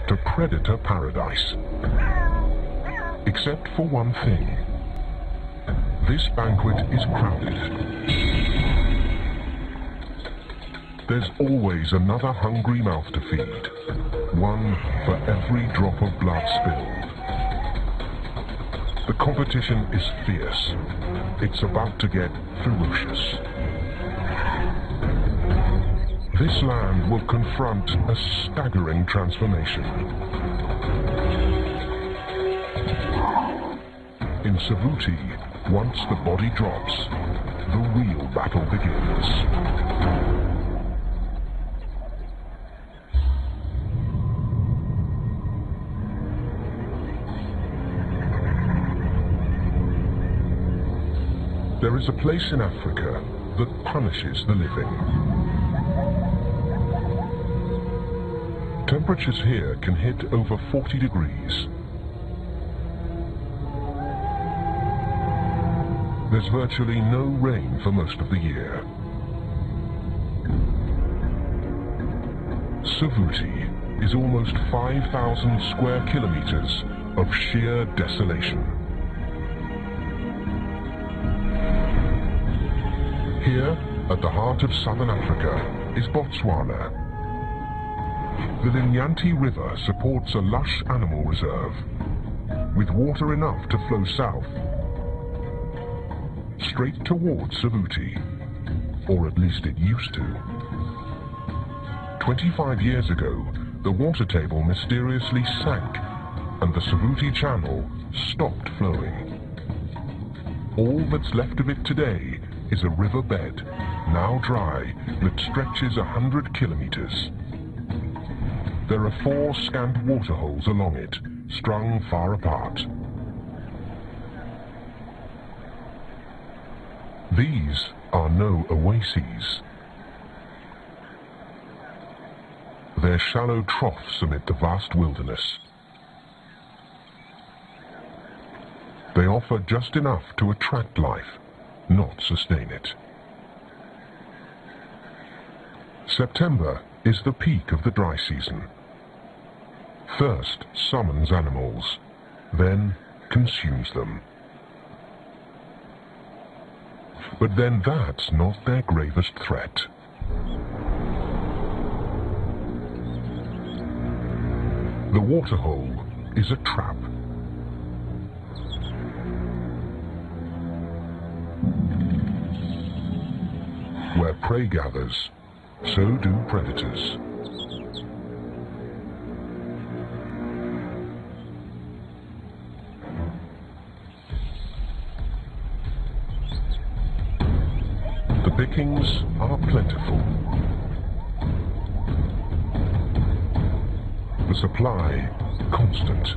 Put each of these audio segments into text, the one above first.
to predator paradise. Except for one thing. This banquet is crowded. There's always another hungry mouth to feed, one for every drop of blood spilled. The competition is fierce. It's about to get ferocious. This land will confront a staggering transformation. In Savuti, once the body drops, the real battle begins. There is a place in Africa that punishes the living. Temperatures here can hit over 40 degrees. There's virtually no rain for most of the year. Savuti is almost 5,000 square kilometers of sheer desolation. Here, at the heart of southern Africa, is Botswana. The Linyanti River supports a lush animal reserve, with water enough to flow south, straight towards Savuti, or at least it used to. 25 years ago, the water table mysteriously sank, and the Savuti Channel stopped flowing. All that's left of it today is a riverbed, now dry, that stretches 100 kilometers. There are 4 scant waterholes along it, strung far apart. These are no oases. They're shallow troughs amid the vast wilderness. They offer just enough to attract life, not sustain it. September is the peak of the dry season. Thirst summons animals, then consumes them. But then that's not their gravest threat. The waterhole is a trap. Where prey gathers, so do predators. The pickings are plentiful. The supply constant.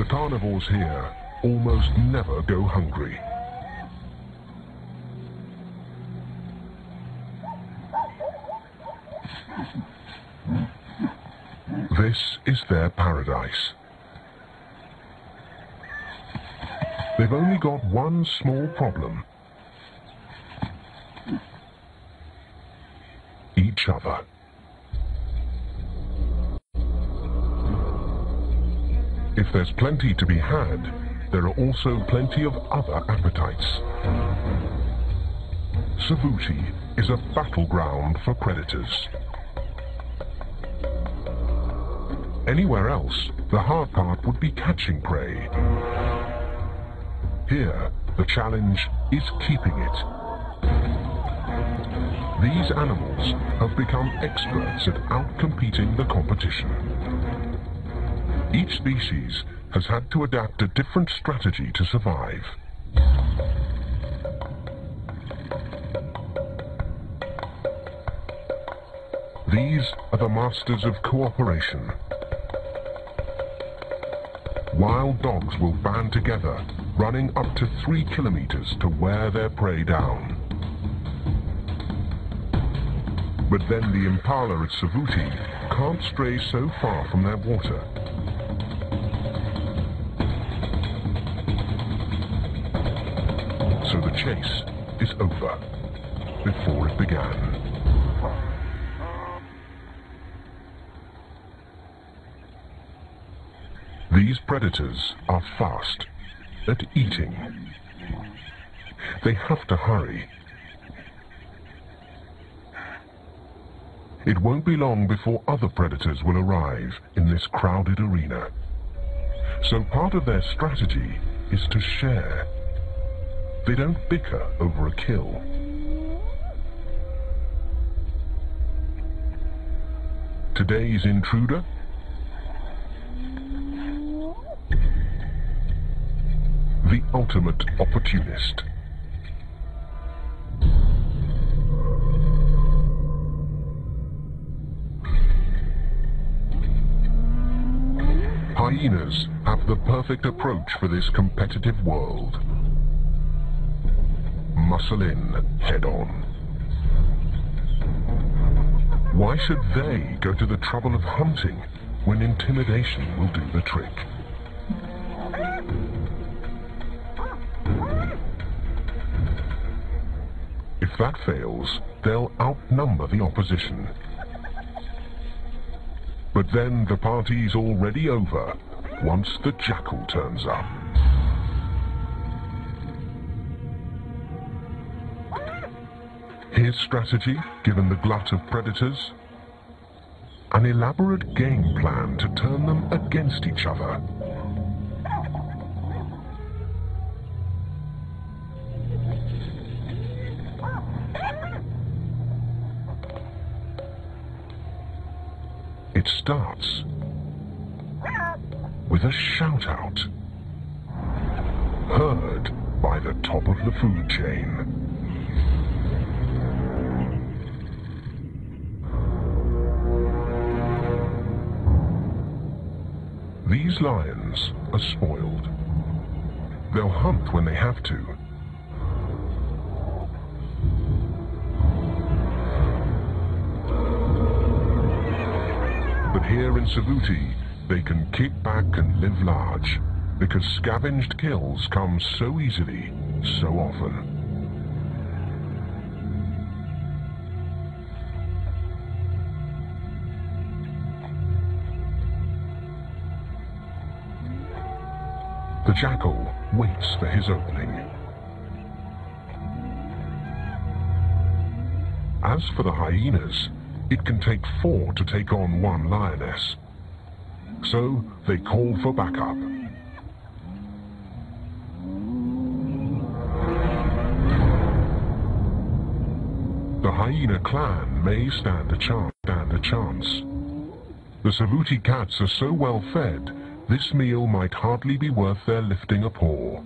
Carnivores here almost never go hungry. This is their paradise. They've only got one small problem. Each other. If there's plenty to be had, there are also plenty of other appetites. Savuti is a battleground for predators. Anywhere else, the hard part would be catching prey. Here, the challenge is keeping it. These animals have become experts at outcompeting the competition. Each species has had to adapt a different strategy to survive. These are the masters of cooperation. Wild dogs will band together running up to 3 kilometers to wear their prey down. But then the impala at Savuti can't stray so far from their water. So the chase is over before it began. These predators are fast at eating. They have to hurry. It won't be long before other predators will arrive in this crowded arena. So part of their strategy is to share. They don't bicker over a kill. Today's intruder? The ultimate opportunist. Hyenas have the perfect approach for this competitive world. Muscle in, head on. Why should they go to the trouble of hunting when intimidation will do the trick? If that fails, they'll outnumber the opposition. But then the party's already over once the jackal turns up. His strategy, given the glut of predators? An elaborate game plan to turn them against each other. It starts with a shout-out, heard by the top of the food chain. These lions are spoiled. They'll hunt when they have to. But here in Savuti, they can kick back and live large, because scavenged kills come so easily, so often. The jackal waits for his opening. As for the hyenas, it can take 4 to take on 1 lioness. So they call for backup. The hyena clan may stand a chance. The Savuti cats are so well fed, this meal might hardly be worth their lifting a paw.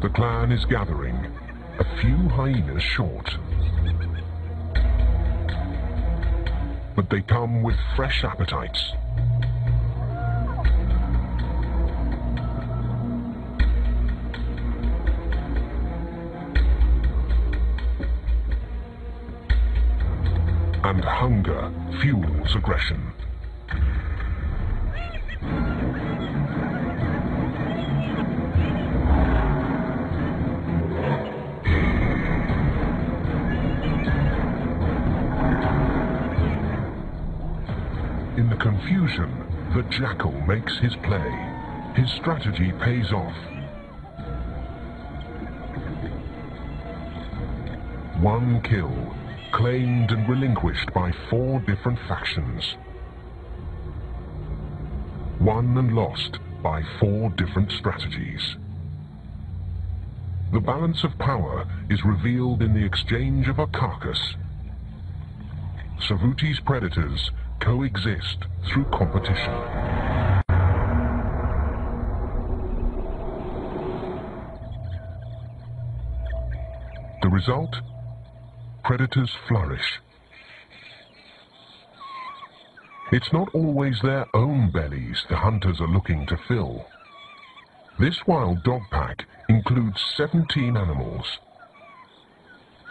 The clan is gathering, a few hyenas short. But they come with fresh appetites. And hunger fuels aggression. In the confusion, the jackal makes his play. His strategy pays off. One kill, claimed and relinquished by 4 different factions. Won and lost by 4 different strategies. The balance of power is revealed in the exchange of a carcass. Savuti's predators coexist through competition. The result? predators flourish. It's not always their own bellies the hunters are looking to fill. This wild dog pack includes 17 animals.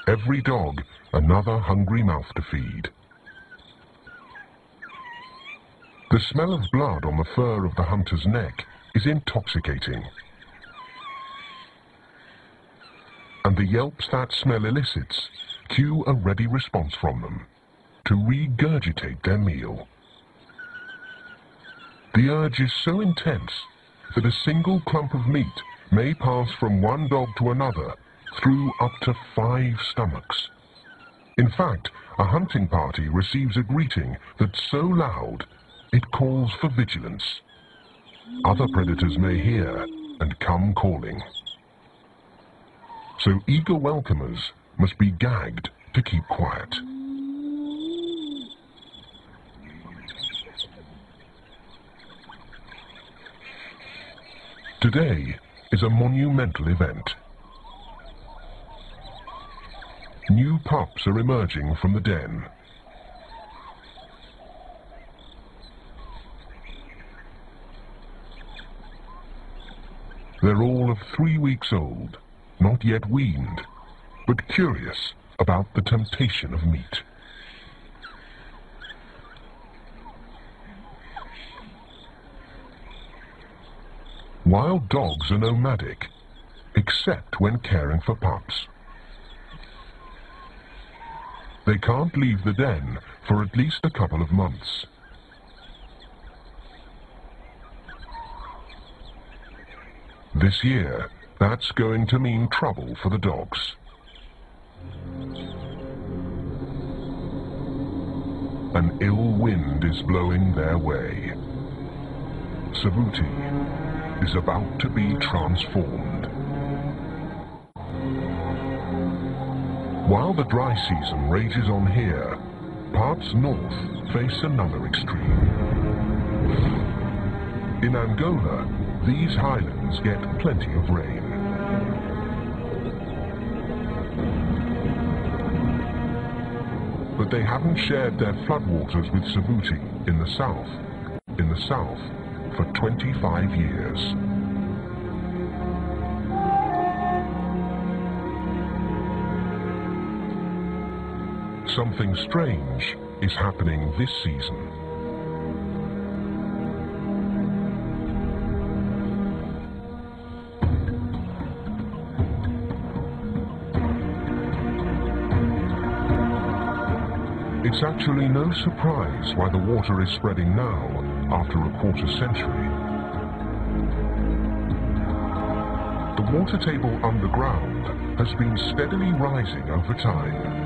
Every dog another hungry mouth to feed. The smell of blood on the fur of the hunter's neck is intoxicating. And the yelps that smell elicits cue a ready response from them to regurgitate their meal. The urge is so intense that a single clump of meat may pass from one dog to another through up to 5 stomachs. In fact, a hunting party receives a greeting that's so loud it calls for vigilance. Other predators may hear and come calling. So eager welcomers must be gagged to keep quiet. Today is a monumental event. New pups are emerging from the den. They're all of 3 weeks old, not yet weaned, but curious about the temptation of meat. Wild dogs are nomadic, except when caring for pups. They can't leave the den for at least a couple of months. This year, that's going to mean trouble for the dogs. An ill wind is blowing their way. Savuti is about to be transformed. While the dry season rages on here, parts north face another extreme. In Angola, these highlands get plenty of rain. But they haven't shared their floodwaters with Savuti in the south for 25 years. Something strange is happening this season. It's actually no surprise why the water is spreading now, after a quarter century. The water table underground has been steadily rising over time.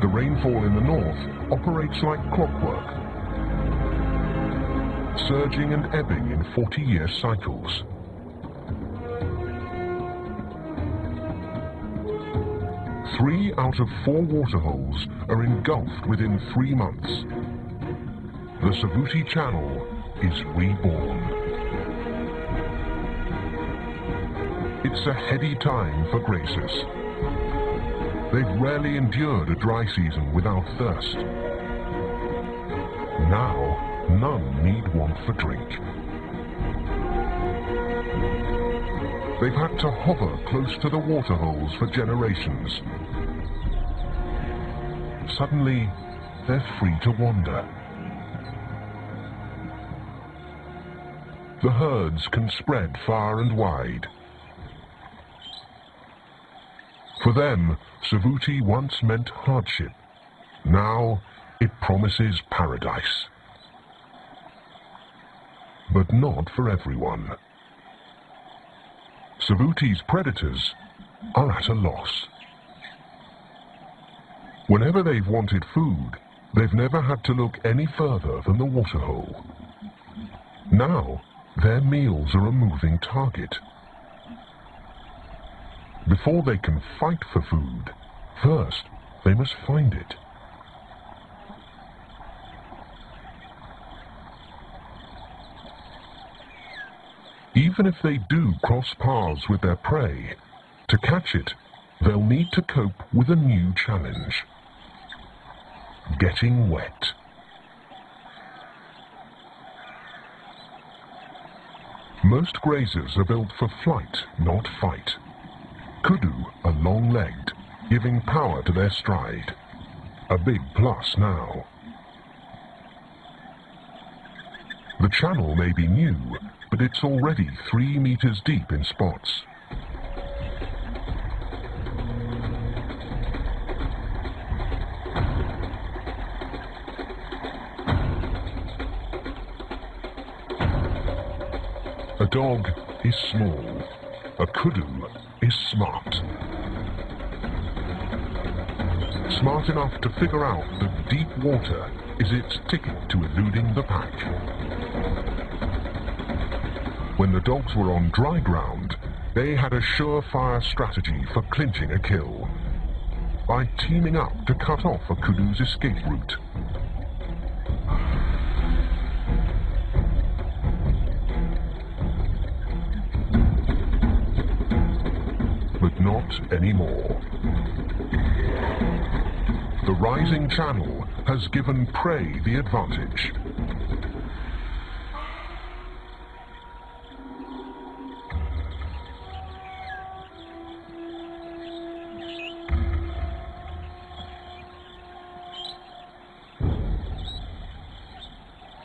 The rainfall in the north operates like clockwork, surging and ebbing in 40-year cycles. Three out of 4 waterholes are engulfed within 3 months. The Savuti Channel is reborn. It's a heady time for grazers. They've rarely endured a dry season without thirst. Now, none need want for drink. They've had to hover close to the waterholes for generations. Suddenly, they're free to wander. The herds can spread far and wide. For them, Savuti once meant hardship. Now, it promises paradise. But not for everyone. Savuti's predators are at a loss. Whenever they've wanted food, they've never had to look any further than the waterhole. Now, their meals are a moving target. Before they can fight for food, first they must find it. Even if they do cross paths with their prey, to catch it, they'll need to cope with a new challenge: getting wet. Most grazers are built for flight, not fight. Kudu are long-legged, giving power to their stride. A big plus now. The channel may be new, but it's already 3 meters deep in spots. A dog is small. A kudu is smart. Smart enough to figure out that deep water is its ticket to eluding the pack. When the dogs were on dry ground, they had a surefire strategy for clinching a kill, by teaming up to cut off a kudu's escape route. But not anymore. The rising channel has given prey the advantage.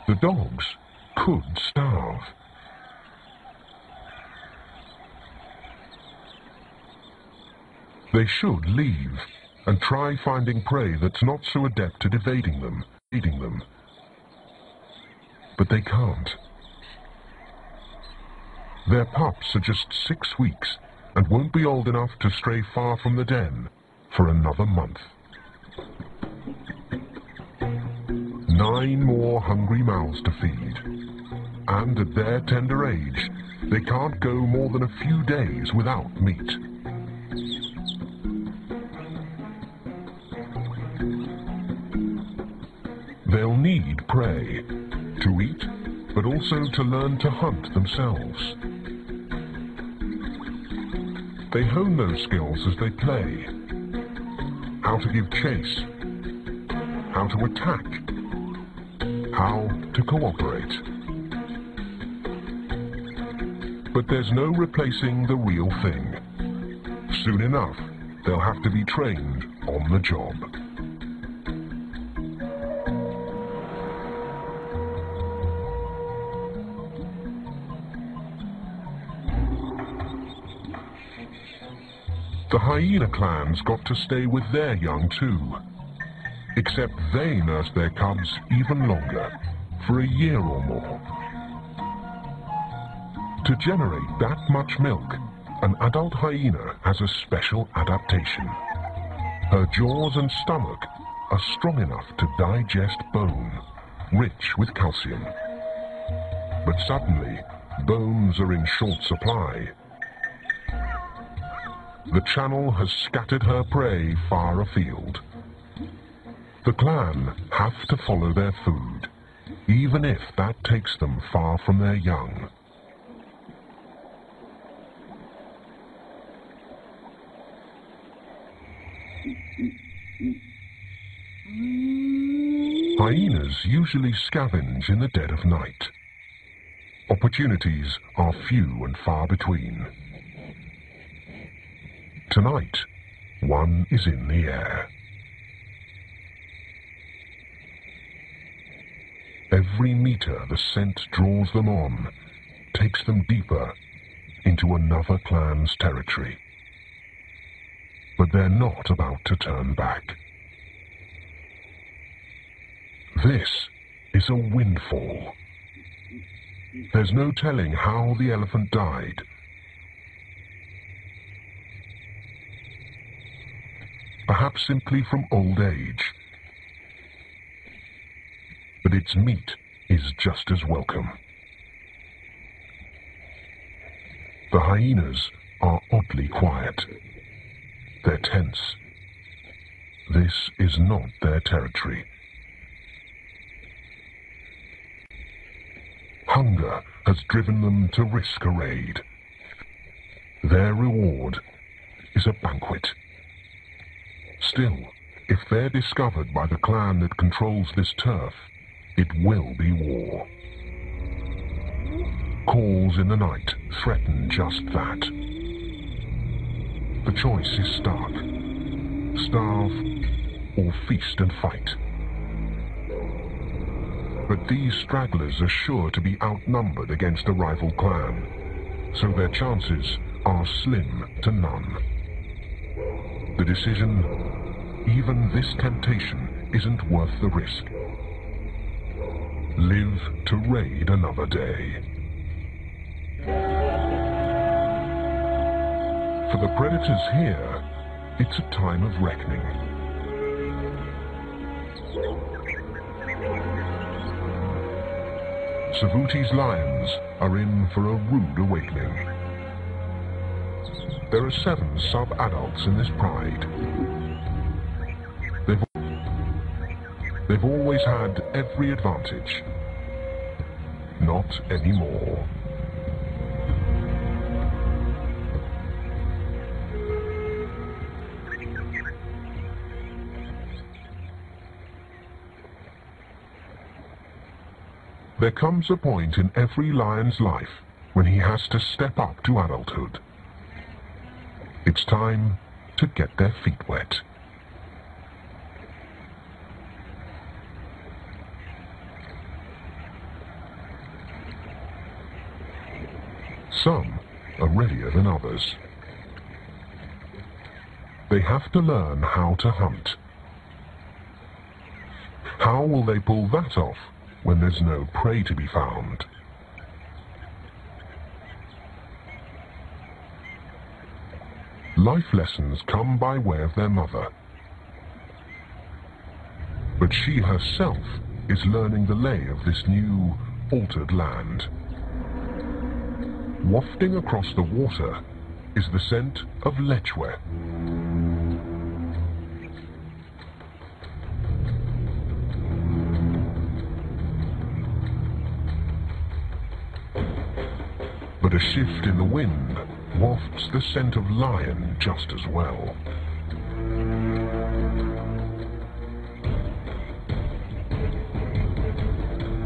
The dogs could starve. They should leave and try finding prey that's not so adept at evading them, eating them. But they can't. Their pups are just 6 weeks and won't be old enough to stray far from the den for another month. 9 more hungry mouths to feed, and at their tender age, they can't go more than a few days without meat. They'll need prey, to eat, but also to learn to hunt themselves. They hone those skills as they play. How to give chase, how to attack, how to cooperate. But there's no replacing the real thing. Soon enough, they'll have to be trained on the job. The hyena clans got to stay with their young too, except they nursed their cubs even longer, for a year or more. To generate that much milk, an adult hyena has a special adaptation. Her jaws and stomach are strong enough to digest bone, rich with calcium. But suddenly, bones are in short supply. The channel has scattered her prey far afield. The clan have to follow their food, even if that takes them far from their young. Hyenas usually scavenge in the dead of night. Opportunities are few and far between. Tonight, one is in the air. Every meter the scent draws them on takes them deeper into another clan's territory. But they're not about to turn back. This is a windfall. There's no telling how the elephant died. Perhaps simply from old age. But its meat is just as welcome. The hyenas are oddly quiet. They're tense. This is not their territory. Hunger has driven them to risk a raid. Their reward is a banquet. Still, if they're discovered by the clan that controls this turf, it will be war. Calls in the night threaten just that. The choice is stark. Starve or feast and fight. But these stragglers are sure to be outnumbered against a rival clan, so their chances are slim to none. The decision, even this temptation isn't worth the risk. Live to raid another day. For the predators here, it's a time of reckoning. Savuti's lions are in for a rude awakening. There are 7 sub-adults in this pride. They've always had every advantage. Not anymore. There comes a point in every lion's life when he has to step up to adulthood. It's time to get their feet wet. Some are readier than others. They have to learn how to hunt. How will they pull that off when there's no prey to be found? Life lessons come by way of their mother. But she herself is learning the lay of this new, altered land. Wafting across the water is the scent of lechwe. But a shift in the wind wafts the scent of lion just as well.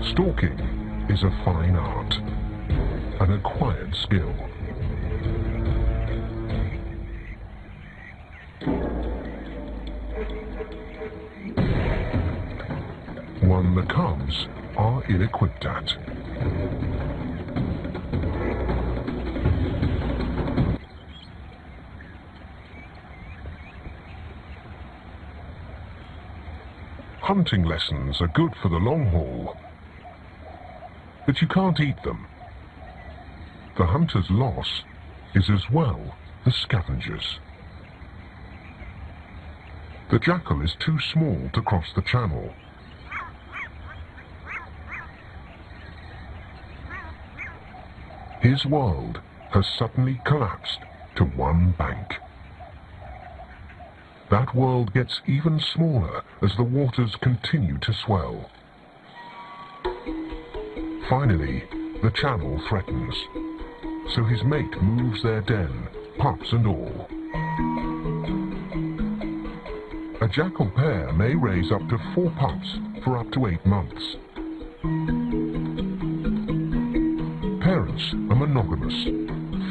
Stalking is a fine art, an acquired skill. One the cubs are ill-equipped at. Hunting lessons are good for the long haul, but you can't eat them. The hunter's loss is as well the scavenger's. The jackal is too small to cross the channel. His world has suddenly collapsed to one bank. That world gets even smaller as the waters continue to swell. Finally, the channel threatens, so his mate moves their den, pups and all. A jackal pair may raise up to 4 pups for up to 8 months. Parents are monogamous,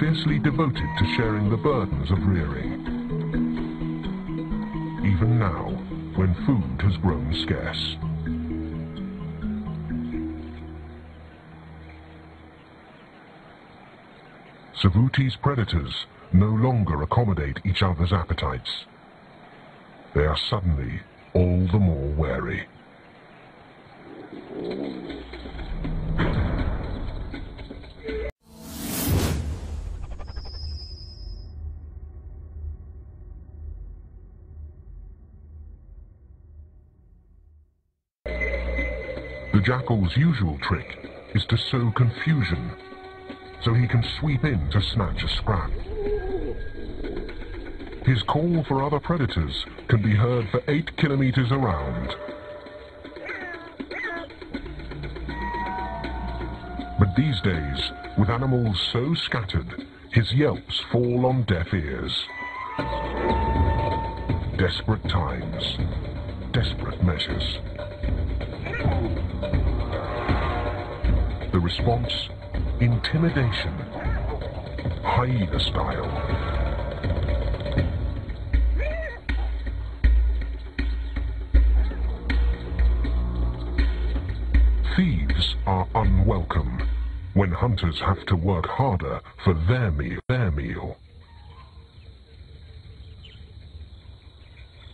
fiercely devoted to sharing the burdens of rearing. Even now, when food has grown scarce. Savuti's predators no longer accommodate each other's appetites. They are suddenly all the more wary. The jackal's usual trick is to sow confusion, so he can sweep in to snatch a scrap. His call for other predators can be heard for 8 kilometers around. But these days, with animals so scattered, his yelps fall on deaf ears. desperate times, desperate measures. The response? Intimidation. Hyena style. Thieves are unwelcome when hunters have to work harder for their meal.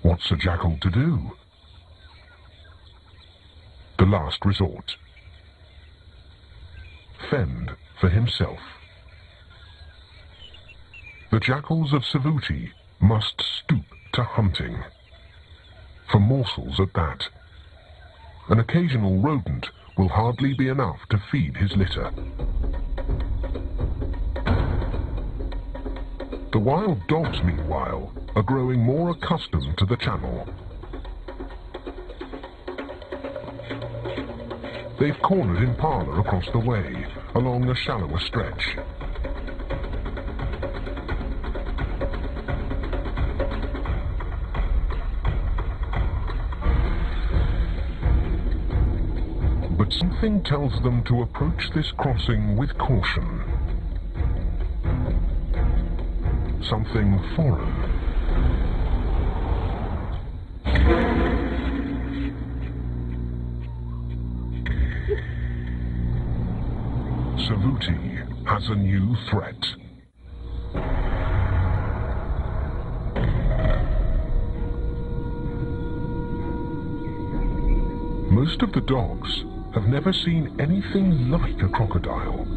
What's a jackal to do? The last resort. Fend for himself. The jackals of Savuti must stoop to hunting. For morsels at that. An occasional rodent will hardly be enough to feed his litter. The wild dogs, meanwhile, are growing more accustomed to the channel. They've cornered impala across the way, along a shallower stretch. But something tells them to approach this crossing with caution. Something foreign. Savuti has a new threat. Most of the dogs have never seen anything like a crocodile.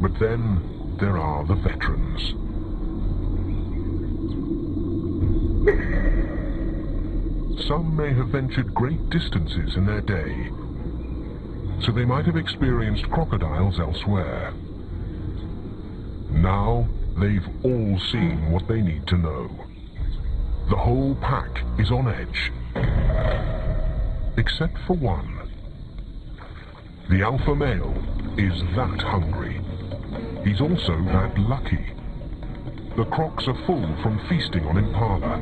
But then there are the veterans. Some may have ventured great distances in their day, so they might have experienced crocodiles elsewhere. Now they've all seen what they need to know. The whole pack is on edge, except for one. The alpha male is that hungry. He's also that lucky. The crocs are full from feasting on impala.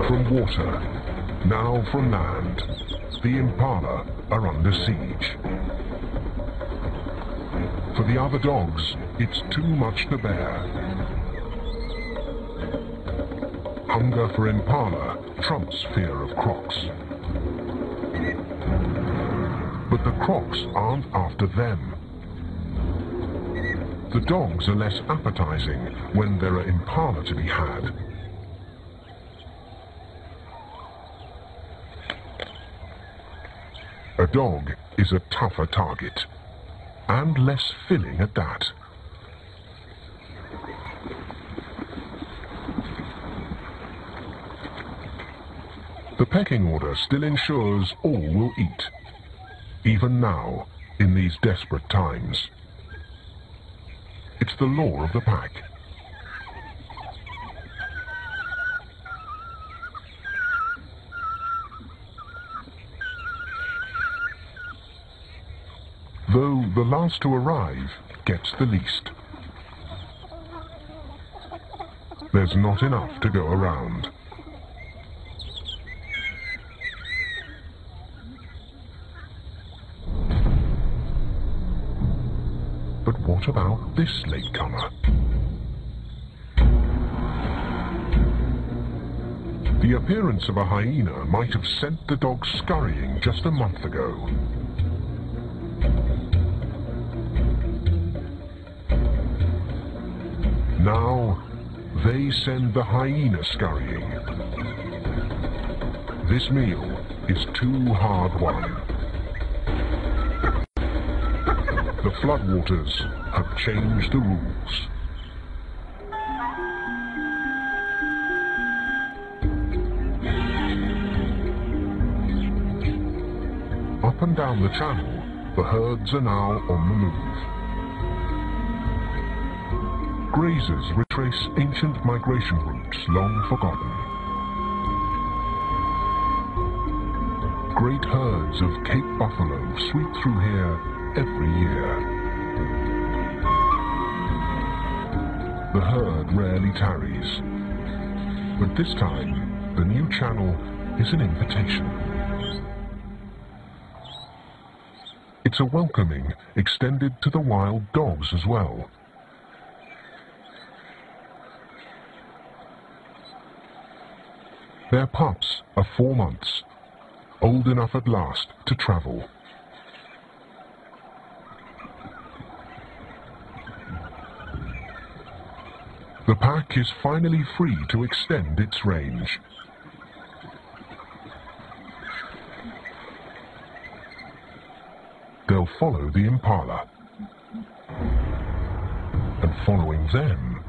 From water, now from land, the impala are under siege. For the other dogs, it's too much to bear. Hunger for impala trumps fear of crocs. But the crocs aren't after them. The dogs are less appetizing when there are impala to be had. A dog is a tougher target, and less filling at that. The pecking order still ensures all will eat, even now, in these desperate times. It's the law of the pack. Though the last to arrive gets the least. There's not enough to go around. But what about this latecomer? The appearance of a hyena might have sent the dogs scurrying just a month ago. Now, they send the hyena scurrying. This meal is too hard won. The floodwaters have changed the rules. Up and down the channel, the herds are now on the move. grazers retrace ancient migration routes long forgotten. Great herds of Cape buffalo sweep through here every year. The herd rarely tarries, but this time the new channel is an invitation. It's a welcoming extended to the wild dogs as well. Their pups are 4 months, old enough at last to travel. The pack is finally free to extend its range. They'll follow the impala, and following them,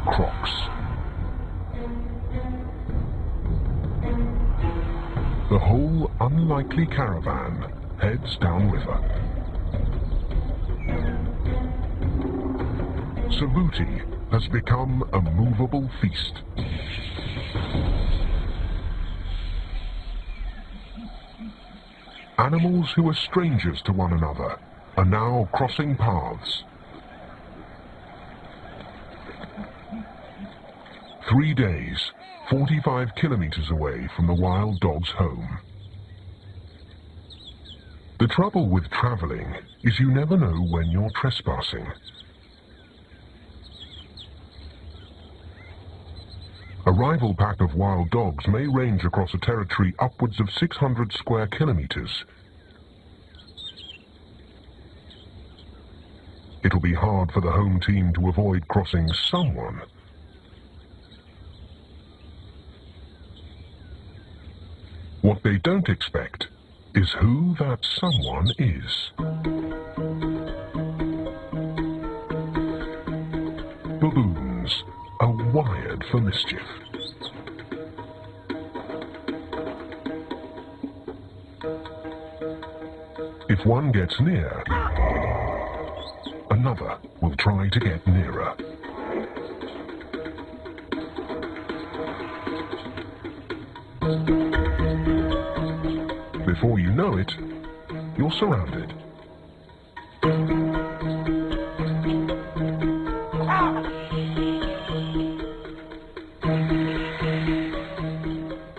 crocs. The whole unlikely caravan heads downriver. Saruti has become a movable feast. Animals who are strangers to one another are now crossing paths. 3 days, 45 kilometers away from the wild dog's home. The trouble with traveling is you never know when you're trespassing. A rival pack of wild dogs may range across a territory upwards of 600 square kilometers. It'll be hard for the home team to avoid crossing someone. What they don't expect is who that someone is. Baboons are wired for mischief. If one gets near, another will try to get nearer. Before you know it, you're surrounded.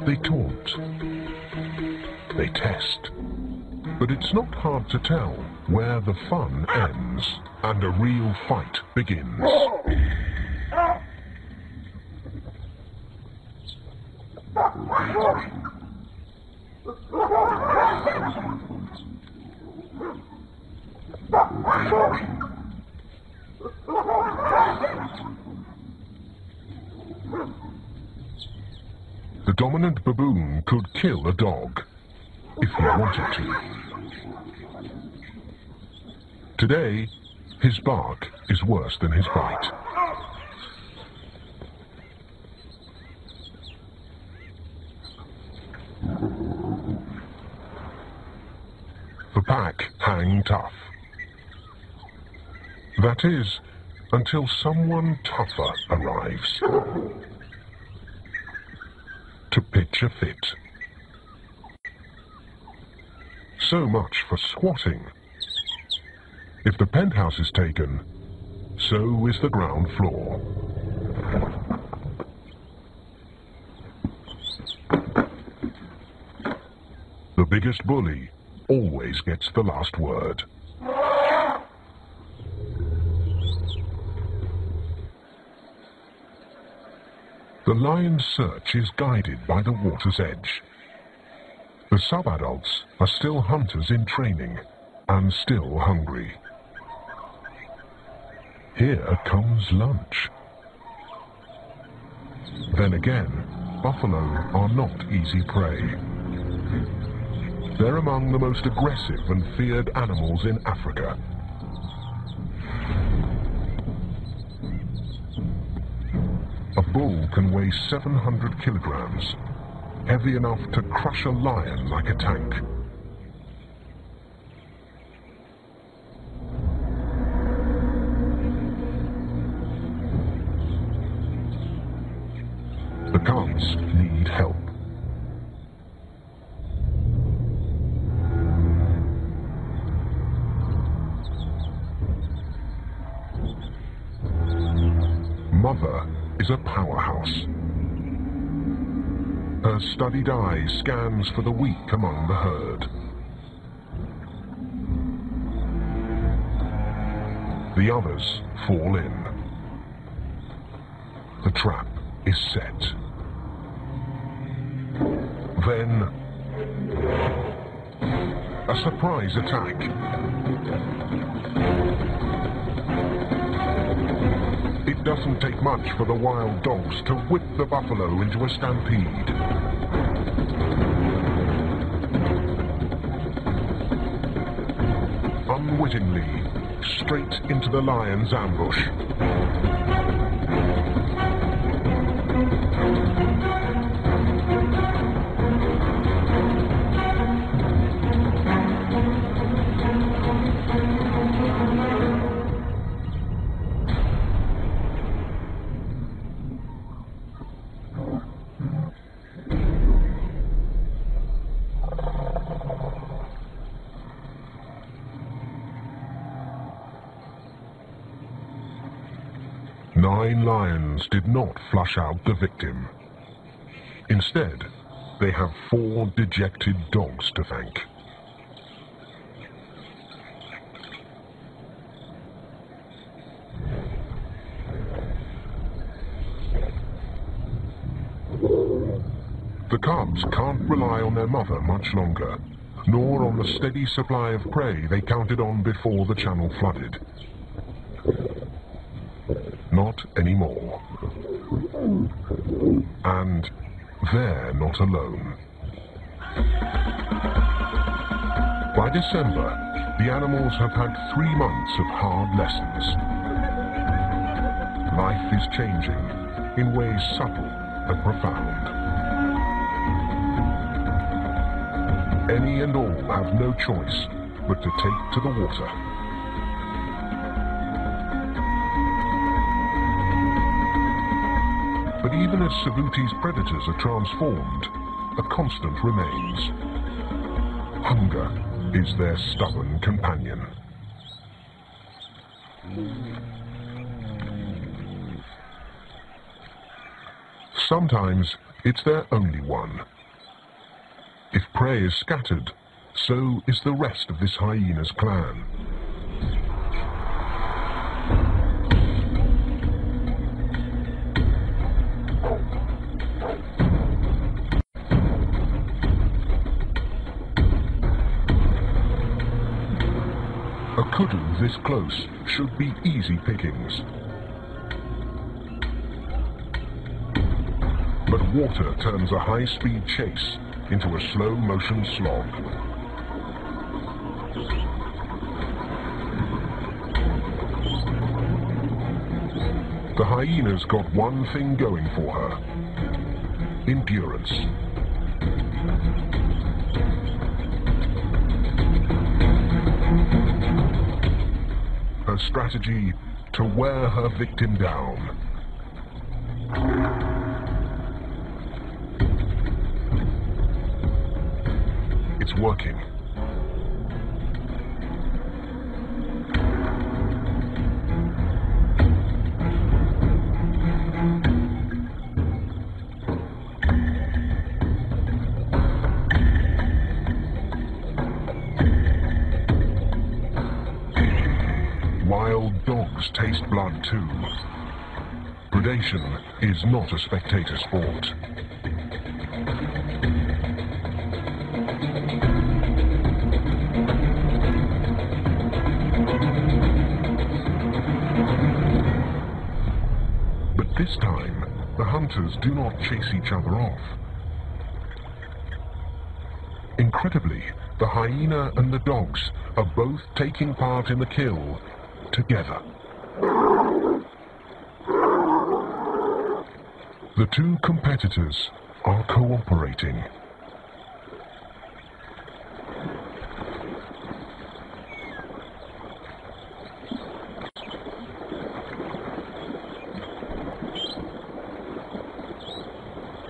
They taunt. They test. But it's not hard to tell where the fun ends and a real fight begins. The dominant baboon could kill a dog if he wanted to. Today, his bark is worse than his bite. The pack hang tough. That is, until someone tougher arrives to pitch a fit. So much for squatting. If the penthouse is taken, so is the ground floor. The biggest bully always gets the last word. The lion's search is guided by the water's edge. The subadults are still hunters in training and still hungry. Here comes lunch. Then again, buffalo are not easy prey. They're among the most aggressive and feared animals in Africa. A bull can weigh 700 kilograms, heavy enough to crush a lion like a tank. others need help. Mother is a powerhouse. Her studied eye scans for the weak among the herd. The others fall in. The trap is set. Then, a surprise attack. It doesn't take much for the wild dogs to whip the buffalo into a stampede. Unwittingly, straight into the lion's ambush. Nine lions did not flush out the victim. Instead, they have 4 dejected dogs to thank. The cubs can't rely on their mother much longer, nor on the steady supply of prey they counted on before the channel flooded. Not anymore. And they're not alone. By December, the animals have had 3 months of hard lessons. Life is changing in ways subtle and profound. Any and all have no choice but to take to the water. But even as Savuti's predators are transformed, a constant remains. Hunger is their stubborn companion. Sometimes it's their only one. If prey is scattered, so is the rest of this hyena's clan. A kudu this close should be easy pickings. But water turns a high-speed chase into a slow-motion slog. The hyena's got one thing going for her: endurance. Her strategy to wear her victim down. It's working. Wild dogs taste blood too. Predation is not a spectator sport. But this time, the hunters do not chase each other off. Incredibly, the hyena and the dogs are both taking part in the kill together. The 2 competitors are cooperating.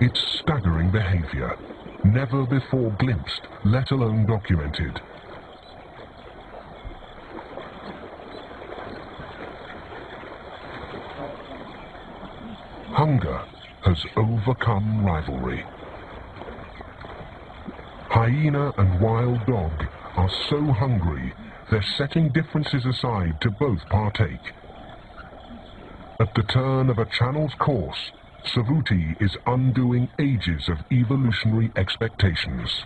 It's staggering behavior, never before glimpsed, let alone documented. Hunger has overcome rivalry. Hyena and wild dog are so hungry, they're setting differences aside to both partake. At the turn of a channel's course, Savuti is undoing ages of evolutionary expectations.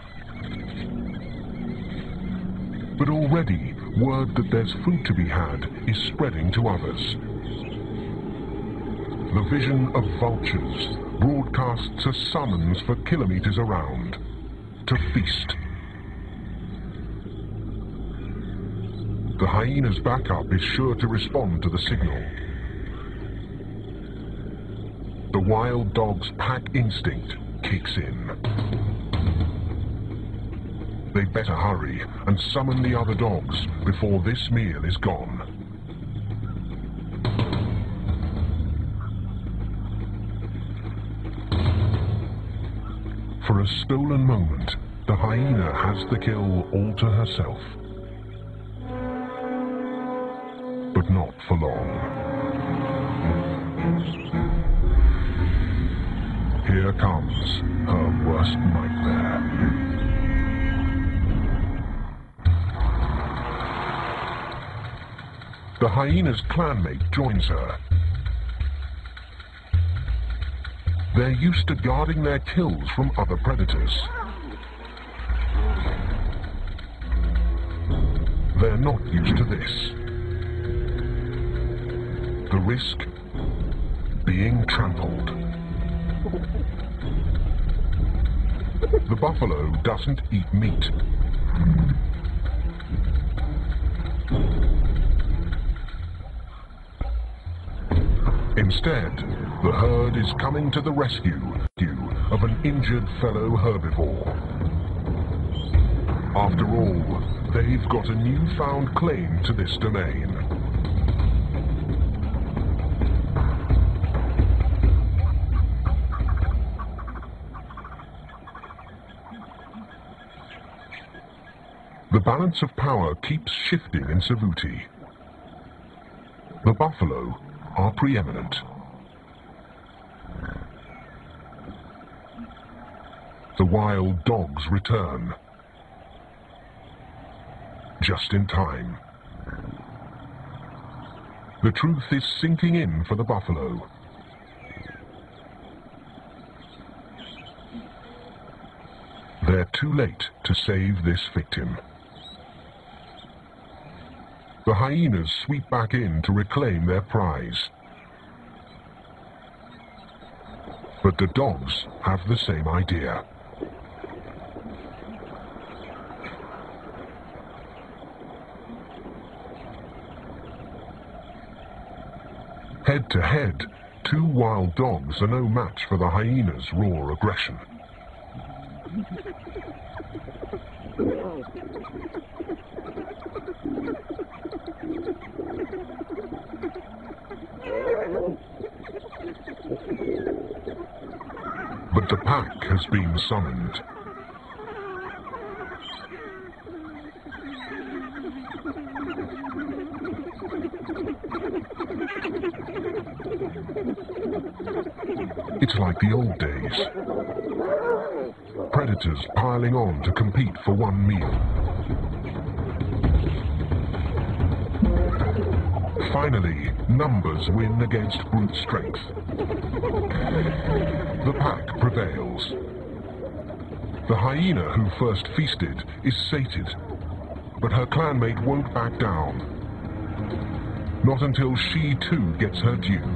But already, word that there's food to be had is spreading to others. The vision of vultures broadcasts a summons for kilometers around, to feast. The hyena's backup is sure to respond to the signal. The wild dog's pack instinct kicks in. They better hurry and summon the other dogs before this meal is gone. For a stolen moment, the hyena has the kill all to herself. But not for long. Here comes her worst nightmare. The hyena's clanmate joins her. They're used to guarding their kills from other predators. They're not used to this. The risk? Being trampled. The buffalo doesn't eat meat. Instead, the herd is coming to the rescue of an injured fellow herbivore. After all, they've got a newfound claim to this domain. The balance of power keeps shifting in Savuti. The buffalo are preeminent. The wild dogs return. Just in time. The truth is sinking in for the buffalo. They're too late to save this victim. The hyenas sweep back in to reclaim their prize. But the dogs have the same idea. Head to head, two wild dogs are no match for the hyena's raw aggression. But the pack has been summoned. It's like the old days. Predators piling on to compete for one meal. Finally, numbers win against brute strength. The pack prevails. The hyena who first feasted is sated, but her clanmate won't back down. Not until she too gets her due.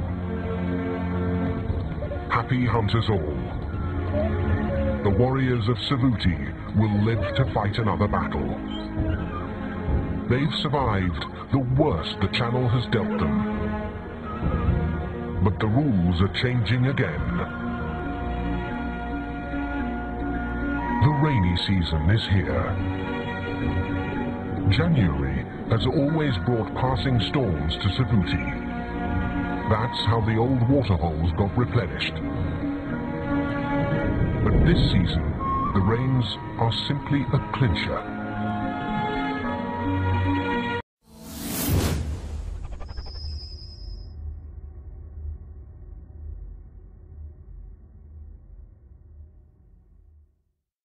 Happy hunters all. The warriors of Savuti will live to fight another battle. They've survived the worst the channel has dealt them. But the rules are changing again. The rainy season is here. January has always brought passing storms to Savuti. That's how the old waterholes got replenished. This season, the rains are simply a clincher.